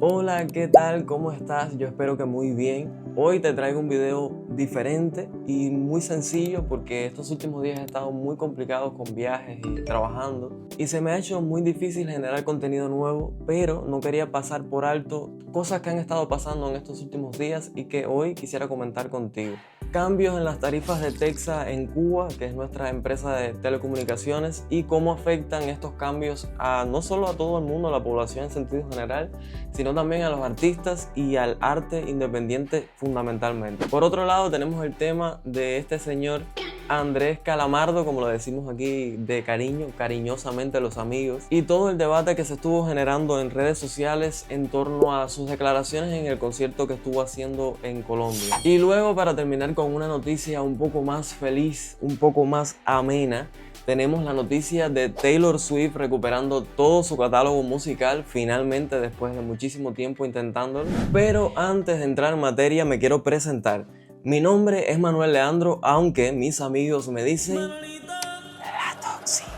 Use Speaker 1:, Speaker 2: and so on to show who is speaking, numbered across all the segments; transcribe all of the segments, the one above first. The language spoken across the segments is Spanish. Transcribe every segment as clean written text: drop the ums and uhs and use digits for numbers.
Speaker 1: Hola, ¿qué tal? ¿Cómo estás? Yo espero que muy bien. Hoy te traigo un video diferente y muy sencillo porque estos últimos días he estado muy complicados con viajes y trabajando y se me ha hecho muy difícil generar contenido nuevo, pero no quería pasar por alto cosas que han estado pasando en estos últimos días y que hoy quisiera comentar contigo. Cambios en las tarifas de Texsa en Cuba, que es nuestra empresa de telecomunicaciones, y cómo afectan estos cambios a no solo a todo el mundo, a la población en sentido general, sino también a los artistas y al arte independiente fundamentalmente. Por otro lado, tenemos el tema de este señor Andrés Calamardo, como lo decimos aquí de cariño, cariñosamente los amigos, y todo el debate que se estuvo generando en redes sociales en torno a sus declaraciones en el concierto que estuvo haciendo en Colombia. Y luego, para terminar con una noticia un poco más feliz, un poco más amena, tenemos la noticia de Taylor Swift recuperando todo su catálogo musical finalmente después de muchísimo tiempo intentándolo. Pero antes de entrar en materia me quiero presentar. Mi nombre es Manuel Leandro, aunque mis amigos me dicen La Toxina.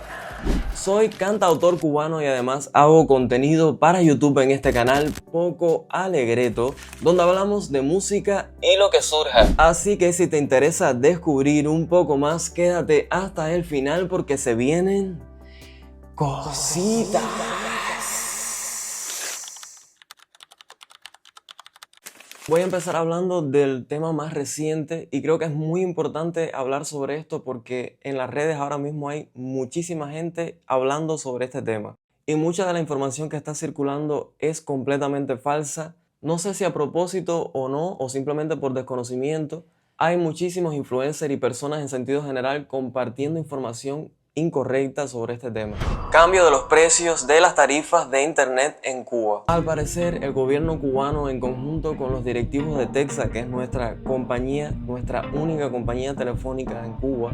Speaker 1: Soy cantautor cubano y además hago contenido para YouTube en este canal Poco Alegreto, donde hablamos de música y lo que surja. Así que si te interesa descubrir un poco más, quédate hasta el final porque se vienen cositas. Voy a empezar hablando del tema más reciente y creo que es muy importante hablar sobre esto porque en las redes ahora mismo hay muchísima gente hablando sobre este tema. Y mucha de la información que está circulando es completamente falsa. No sé si a propósito o no, o simplemente por desconocimiento. Hay muchísimos influencers y personas en sentido general compartiendo información incorrecta sobre este tema. Cambio de los precios de las tarifas de internet en Cuba. Al parecer, el gobierno cubano en conjunto con los directivos de Texsa, que es nuestra compañía, nuestra única compañía telefónica en Cuba,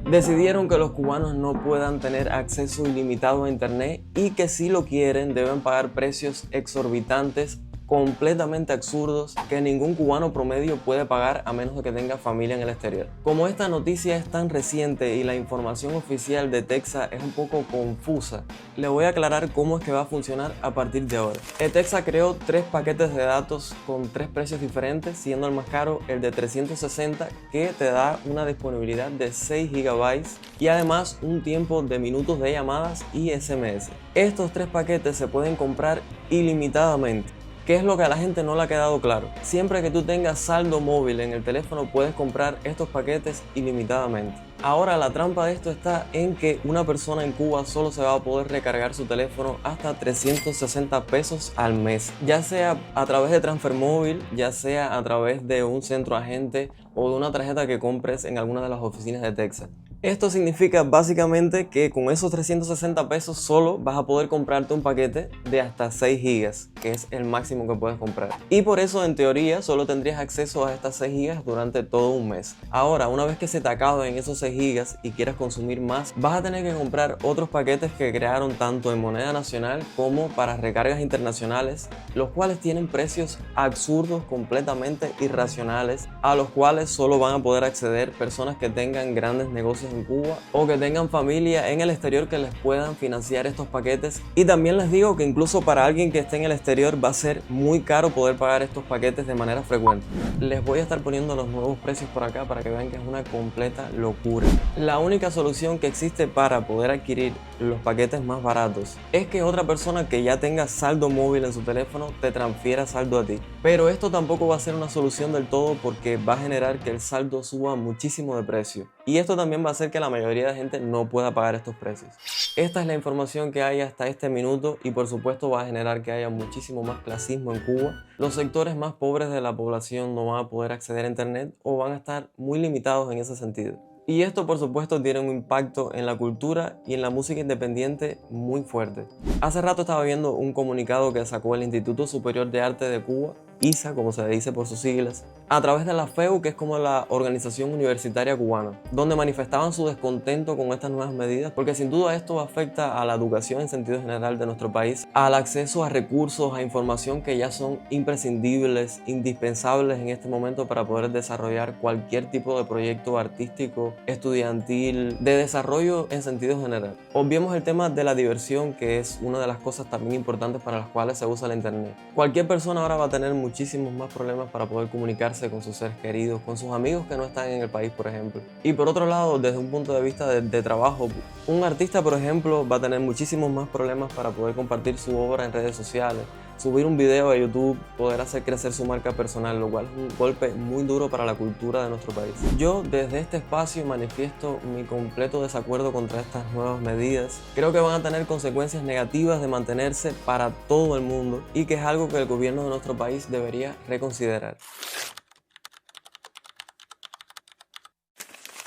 Speaker 1: decidieron que los cubanos no puedan tener acceso ilimitado a internet y que si lo quieren deben pagar precios exorbitantes, completamente absurdos, que ningún cubano promedio puede pagar a menos de que tenga familia en el exterior. Como esta noticia es tan reciente y la información oficial de Texsa es un poco confusa, le voy a aclarar cómo es que va a funcionar a partir de ahora. Texsa creó 3 paquetes de datos con 3 precios diferentes, siendo el más caro el de 360, que te da una disponibilidad de 6 GB y además un tiempo de minutos de llamadas y SMS. Estos 3 paquetes se pueden comprar ilimitadamente. ¿Qué es lo que a la gente no le ha quedado claro? Siempre que tú tengas saldo móvil en el teléfono puedes comprar estos paquetes ilimitadamente. Ahora la trampa de esto está en que una persona en Cuba solo se va a poder recargar su teléfono hasta 360 pesos al mes, ya sea a través de transfer móvil, ya sea a través de un centro agente o de una tarjeta que compres en alguna de las oficinas de Texsa. Esto significa básicamente que con esos 360 pesos solo vas a poder comprarte un paquete de hasta 6 gigas, que es el máximo que puedes comprar. Y por eso en teoría solo tendrías acceso a estas 6 gigas durante todo un mes. Ahora, una vez que se te acaben esos 6 gigas y quieras consumir más, vas a tener que comprar otros paquetes que crearon tanto en moneda nacional como para recargas internacionales, los cuales tienen precios absurdos, completamente irracionales, a los cuales solo van a poder acceder personas que tengan grandes negocios en Cuba o que tengan familia en el exterior que les puedan financiar estos paquetes. Y también les digo que incluso para alguien que esté en el exterior va a ser muy caro poder pagar estos paquetes de manera frecuente. Les voy a estar poniendo los nuevos precios por acá para que vean que es una completa locura. La única solución que existe para poder adquirir los paquetes más baratos es que otra persona que ya tenga saldo móvil en su teléfono te transfiera saldo a ti. Pero esto tampoco va a ser una solución del todo porque va a generar que el saldo suba muchísimo de precio. Y esto también va a hacer que la mayoría de gente no pueda pagar estos precios. Esta es la información que hay hasta este minuto y por supuesto va a generar que haya muchísimo más clasismo en Cuba. Los sectores más pobres de la población no van a poder acceder a internet o van a estar muy limitados en ese sentido. Y esto por supuesto tiene un impacto en la cultura y en la música independiente muy fuerte. Hace rato estaba viendo un comunicado que sacó el Instituto Superior de Arte de Cuba ISA, como se dice por sus siglas, a través de la FEU, que es como la Organización Universitaria Cubana, donde manifestaban su descontento con estas nuevas medidas, porque sin duda esto afecta a la educación en sentido general de nuestro país, al acceso a recursos, a información que ya son imprescindibles, indispensables en este momento para poder desarrollar cualquier tipo de proyecto artístico, estudiantil, de desarrollo en sentido general. Obviemos el tema de la diversión, que es una de las cosas también importantes para las cuales se usa la internet. Cualquier persona ahora va a tener muchísimos más problemas para poder comunicarse con sus seres queridos, con sus amigos que no están en el país, por ejemplo. Y por otro lado, desde un punto de vista de trabajo, un artista, por ejemplo, va a tener muchísimos más problemas para poder compartir su obra en redes sociales, subir un video a YouTube, poder hacer crecer su marca personal, lo cual es un golpe muy duro para la cultura de nuestro país. Yo desde este espacio manifiesto mi completo desacuerdo contra estas nuevas medidas. Creo que van a tener consecuencias negativas de mantenerse para todo el mundo y que es algo que el gobierno de nuestro país debería reconsiderar.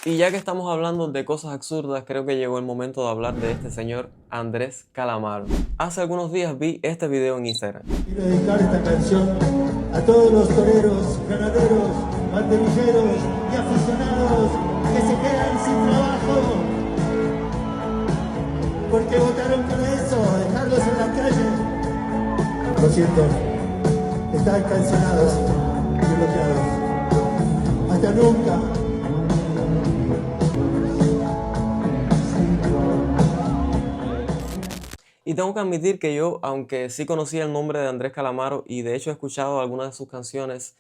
Speaker 1: Y ya que estamos hablando de cosas absurdas, creo que llegó el momento de hablar de este señor Andrés Calamaro. Hace algunos días vi este video en Instagram.
Speaker 2: Quiero dedicar esta canción a todos los toreros, ganaderos, banderilleros y aficionados que se quedan sin trabajo porque votaron para eso, dejarlos en la calle. Lo siento, están cancelados y bloqueados. Hasta nunca.
Speaker 1: Y tengo que admitir que yo, aunque sí conocía el nombre de Andrés Calamaro y de hecho he escuchado algunas de sus canciones,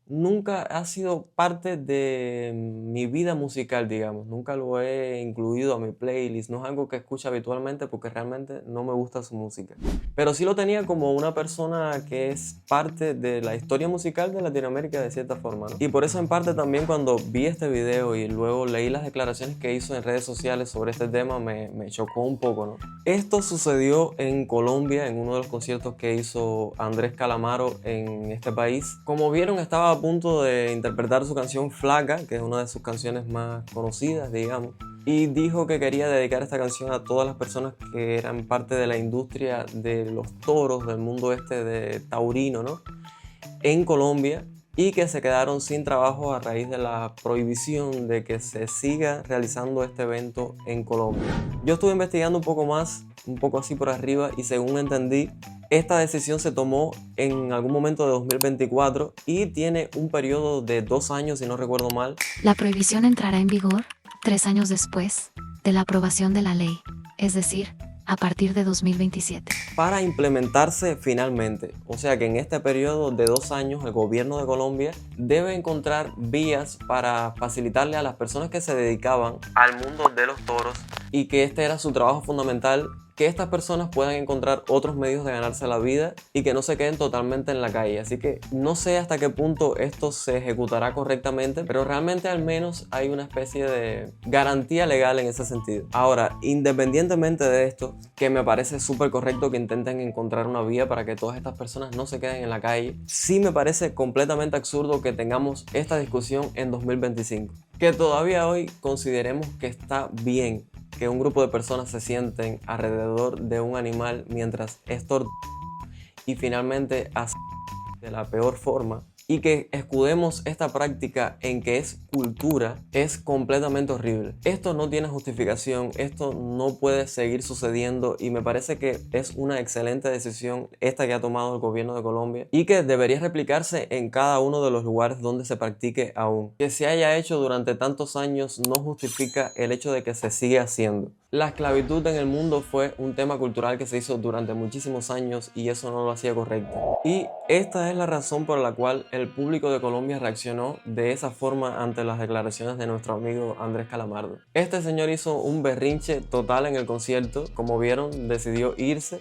Speaker 1: nunca ha sido parte de mi vida musical, digamos. Nunca lo he incluido a mi playlist. No es algo que escucho habitualmente porque realmente no me gusta su música. Pero sí lo tenía como una persona que es parte de la historia musical de Latinoamérica de cierta forma, ¿no? Y por eso en parte también cuando vi este video y luego leí las declaraciones que hizo en redes sociales sobre este tema me chocó un poco, ¿no? Esto sucedió en Colombia, en uno de los conciertos que hizo Andrés Calamaro en este país. Como vieron, estaba a punto de interpretar su canción Flaca, que es una de sus canciones más conocidas, digamos, y dijo que quería dedicar esta canción a todas las personas que eran parte de la industria de los toros, del mundo de taurino, ¿no? En Colombia, y que se quedaron sin trabajo a raíz de la prohibición de que se siga realizando este evento en Colombia. Yo estuve investigando un poco más, un poco así por arriba, y según entendí, esta decisión se tomó en algún momento de 2024 y tiene un periodo de 2 años, si no recuerdo mal.
Speaker 3: La prohibición entrará en vigor 3 años después de la aprobación de la ley, es decir, a partir de 2027.
Speaker 1: Para implementarse finalmente. O sea que en este periodo de 2 años el gobierno de Colombia debe encontrar vías para facilitarle a las personas que se dedicaban al mundo de los toros y que este era su trabajo fundamental, que estas personas puedan encontrar otros medios de ganarse la vida y que no se queden totalmente en la calle. Así que no sé hasta qué punto esto se ejecutará correctamente, pero realmente al menos hay una especie de garantía legal en ese sentido. Ahora, independientemente de esto, que me parece súper correcto que intenten encontrar una vía para que todas estas personas no se queden en la calle, sí me parece completamente absurdo que tengamos esta discusión en 2025. Que todavía hoy consideremos que está bien que un grupo de personas se sienten alrededor de un animal mientras es y finalmente hace de la peor forma, y que escudemos esta práctica en que es cultura, es completamente horrible. Esto no tiene justificación, esto no puede seguir sucediendo y me parece que es una excelente decisión esta que ha tomado el gobierno de Colombia y que debería replicarse en cada uno de los lugares donde se practique aún. Que se haya hecho durante tantos años no justifica el hecho de que se siga haciendo. La esclavitud en el mundo fue un tema cultural que se hizo durante muchísimos años y eso no lo hacía correcto. Y esta es la razón por la cual el público de Colombia reaccionó de esa forma ante las declaraciones de nuestro amigo Andrés Calamaro. Este señor hizo un berrinche total en el concierto, como vieron, decidió irse.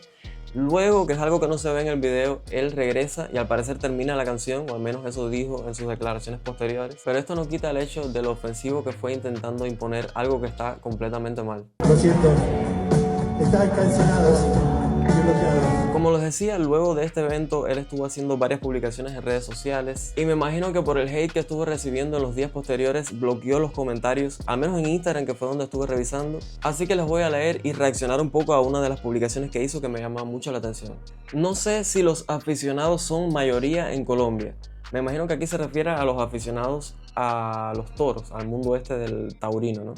Speaker 1: Luego, que es algo que no se ve en el video, él regresa y al parecer termina la canción, o al menos eso dijo en sus declaraciones posteriores. Pero esto no quita el hecho de lo ofensivo que fue intentando imponer algo que está completamente mal.
Speaker 2: Lo siento, están cancelados y bloqueados.
Speaker 1: Como les decía, luego de este evento él estuvo haciendo varias publicaciones en redes sociales y me imagino que por el hate que estuvo recibiendo en los días posteriores bloqueó los comentarios, al menos en Instagram, que fue donde estuve revisando. Así que les voy a leer y reaccionar un poco a una de las publicaciones que hizo que me llama mucho la atención. No sé si los aficionados son mayoría en Colombia. Me imagino que aquí se refiere a los aficionados a los toros, al mundo este del taurino, ¿no?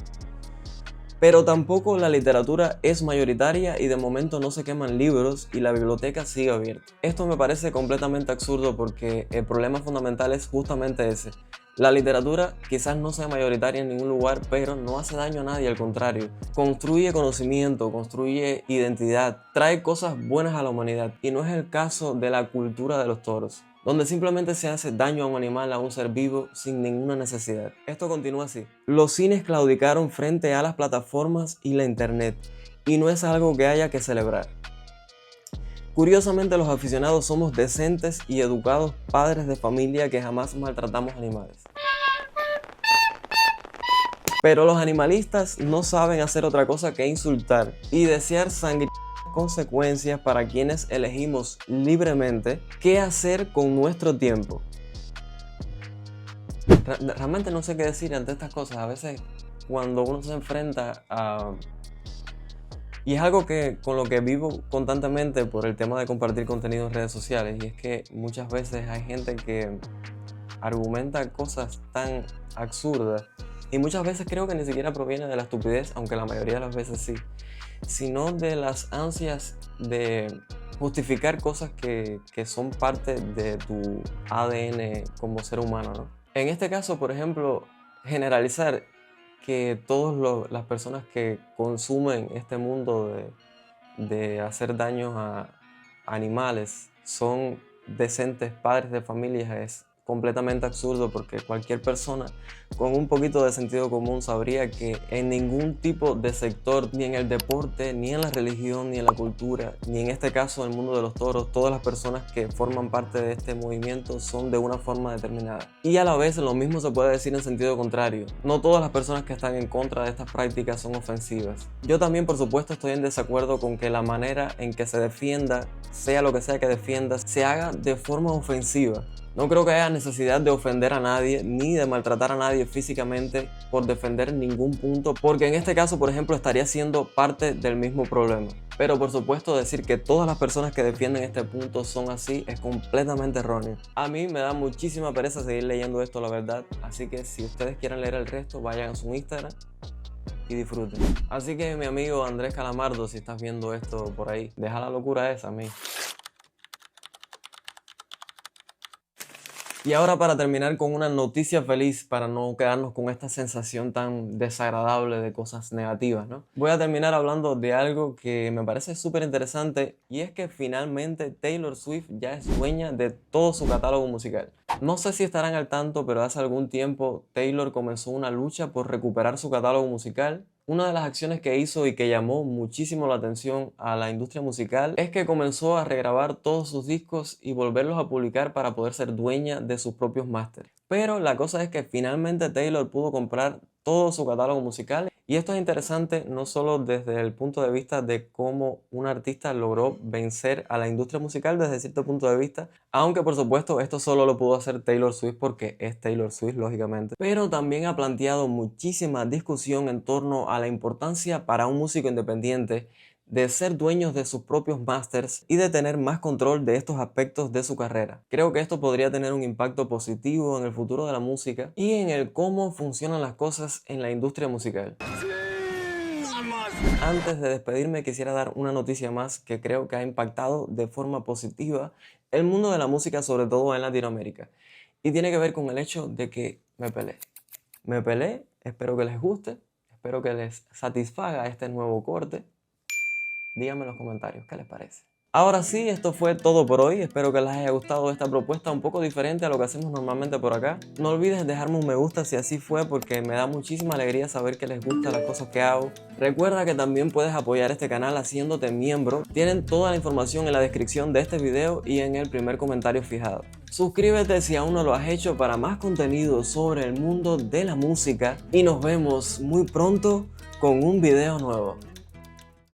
Speaker 1: Pero tampoco la literatura es mayoritaria y de momento no se queman libros y la biblioteca sigue abierta. Esto me parece completamente absurdo porque el problema fundamental es justamente ese. La literatura quizás no sea mayoritaria en ningún lugar, pero no hace daño a nadie, al contrario. Construye conocimiento, construye identidad, trae cosas buenas a la humanidad y no es el caso de la cultura de los toros, donde simplemente se hace daño a un animal, a un ser vivo, sin ninguna necesidad. Esto continúa así. Los cines claudicaron frente a las plataformas y la internet, y no es algo que haya que celebrar. Curiosamente, los aficionados somos decentes y educados padres de familia que jamás maltratamos animales. Pero los animalistas no saben hacer otra cosa que insultar y desear sangre consecuencias para quienes elegimos libremente qué hacer con nuestro tiempo. Realmente no sé qué decir ante estas cosas. A veces cuando uno se enfrenta a... Y es algo con lo que vivo constantemente por el tema de compartir contenido en redes sociales, y es que muchas veces hay gente que argumenta cosas tan absurdas y muchas veces creo que ni siquiera proviene de la estupidez, aunque la mayoría de las veces sí, sino de las ansias de justificar cosas que son parte de tu ADN como ser humano, ¿no? En este caso, por ejemplo, generalizar que todas las personas que consumen este mundo de hacer daños a animales son decentes padres de familia es completamente absurdo, porque cualquier persona con un poquito de sentido común sabría que en ningún tipo de sector, ni en el deporte, ni en la religión, ni en la cultura, ni en este caso en el mundo de los toros, todas las personas que forman parte de este movimiento son de una forma determinada. Y a la vez lo mismo se puede decir en sentido contrario. No todas las personas que están en contra de estas prácticas son ofensivas. Yo también, por supuesto, estoy en desacuerdo con que la manera en que se defienda, sea lo que sea que defienda, se haga de forma ofensiva. No creo que haya necesidad de ofender a nadie ni de maltratar a nadie físicamente por defender ningún punto, porque en este caso, por ejemplo, estaría siendo parte del mismo problema. Pero por supuesto, decir que todas las personas que defienden este punto son así es completamente erróneo. A mí me da muchísima pereza seguir leyendo esto, la verdad, así que si ustedes quieren leer el resto, vayan a su Instagram y disfruten. Así que mi amigo Andrés Calamardo, si estás viendo esto por ahí, deja la locura esa, a mí. Y ahora, para terminar con una noticia feliz, para no quedarnos con esta sensación tan desagradable de cosas negativas, ¿no? Voy a terminar hablando de algo que me parece súper interesante, y es que finalmente Taylor Swift ya es dueña de todo su catálogo musical. No sé si estarán al tanto, pero hace algún tiempo Taylor comenzó una lucha por recuperar su catálogo musical. Una de las acciones que hizo y que llamó muchísimo la atención a la industria musical es que comenzó a regrabar todos sus discos y volverlos a publicar para poder ser dueña de sus propios másteres. Pero la cosa es que finalmente Taylor pudo comprar todo su catálogo musical, y esto es interesante no solo desde el punto de vista de cómo un artista logró vencer a la industria musical desde cierto punto de vista, aunque por supuesto esto solo lo pudo hacer Taylor Swift porque es Taylor Swift, lógicamente, pero también ha planteado muchísima discusión en torno a la importancia para un músico independiente de ser dueños de sus propios masters y de tener más control de estos aspectos de su carrera. Creo que esto podría tener un impacto positivo en el futuro de la música y en el cómo funcionan las cosas en la industria musical. Antes de despedirme, quisiera dar una noticia más que creo que ha impactado de forma positiva el mundo de la música, sobre todo en Latinoamérica, y tiene que ver con el hecho de que me peleé. Me peleé, espero que les guste, espero que les satisfaga este nuevo corte. Díganme en los comentarios qué les parece. Ahora sí, esto fue todo por hoy. Espero que les haya gustado esta propuesta un poco diferente a lo que hacemos normalmente por acá. No olvides dejarme un me gusta si así fue, porque me da muchísima alegría saber que les gustan las cosas que hago. Recuerda que también puedes apoyar este canal haciéndote miembro. Tienen toda la información en la descripción de este video y en el primer comentario fijado. Suscríbete si aún no lo has hecho para más contenido sobre el mundo de la música, y nos vemos muy pronto con un video nuevo.